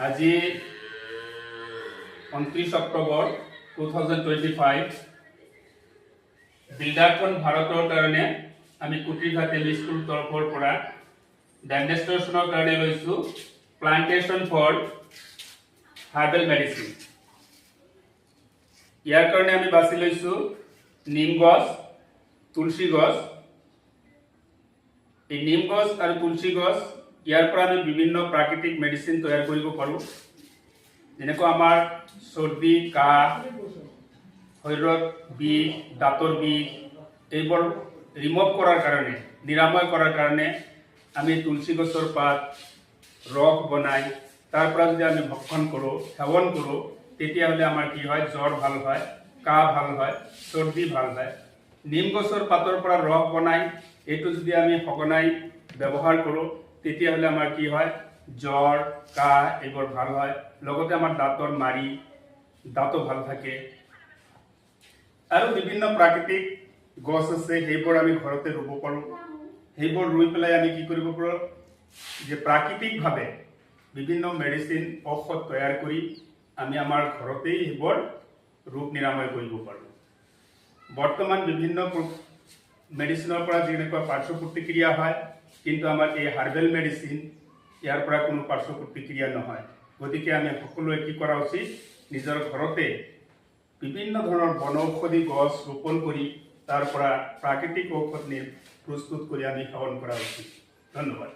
আজি 29 অক্টোবৰ 2025 বিল্ডাৰখন ভাৰতৰ কাৰণে আমি কুটিঘাট এল স্কুল তৰফৰ পৰা ডেমনষ্ট্ৰেশ্যনৰ কাৰণে লৈছো প্লান্টেশন ফৰ হাৰ্বেল মেডিচিন। ইয়াৰ কাৰণে আমি বাছি লৈছো নিম গছ, তুলসী গছ। এই নিম গছ আৰু তুলসী গছ ইয়াৰ পৰা আমি বিভিন্ন প্ৰাকৃতিক মেডিচিন তৈয়াৰ কৰিব পাৰোঁ। যেনেকৈ আমাৰ চৰ্দি, কাহ, শৰীৰত বিষ, দাঁতৰ বিষ এইবোৰ ৰিমুভ কৰাৰ কাৰণে, নিৰাময় কৰাৰ কাৰণে আমি তুলসী গছৰ পাত ৰস বনাই তাৰ পৰা যদি আমি ভক্ষণ কৰোঁ, সেৱন কৰোঁ, তেতিয়াহ'লে আমাৰ কি হয়, জ্বৰ ভাল হয়, কাহ ভাল হয়, চৰ্দি ভাল হয়। নিম গছৰ পাতৰ পৰা ৰস বনাই এইটো যদি আমি সঘনাই ব্যৱহাৰ কৰোঁ, তেতিয়াহ'লে আমাৰ কি হয়, জ্বৰ, কাহ এইবোৰ ভাল হয়। লগতে আমাৰ দাঁতৰ মাৰি, দাঁতো ভাল থাকে। আৰু বিভিন্ন প্ৰাকৃতিক গছ আছে, সেইবোৰ আমি ঘৰতে ৰুব পাৰোঁ। সেইবোৰ ৰুই পেলাই আমি কি কৰিব পাৰোঁ, যে প্ৰাকৃতিকভাৱে বিভিন্ন মেডিচিন, ঔষধ তৈয়াৰ কৰি আমি আমাৰ ঘৰতেই সেইবোৰ ৰোগ নিৰাময় কৰিব পাৰোঁ। বৰ্তমান বিভিন্ন মেডিচিনৰ পৰা যেনেকুৱা পাৰ্শ্ব প্ৰতিক্ৰিয়া হয়, কিন্তু আমাৰ এই হাৰ্বেল মেডিচিন ইয়াৰ পৰা কোনো পাৰ্শ্ব প্ৰতিক্ৰিয়া নহয়। গতিকে আমি সকলোৱে কি কৰা উচিত, নিজৰ ঘৰতে বিভিন্ন ধৰণৰ বনৌষধি গছ ৰোপণ কৰি তাৰ পৰা প্ৰাকৃতিক ঔষধ প্ৰস্তুত কৰি আমি সেৱন কৰা উচিত। ধন্যবাদ।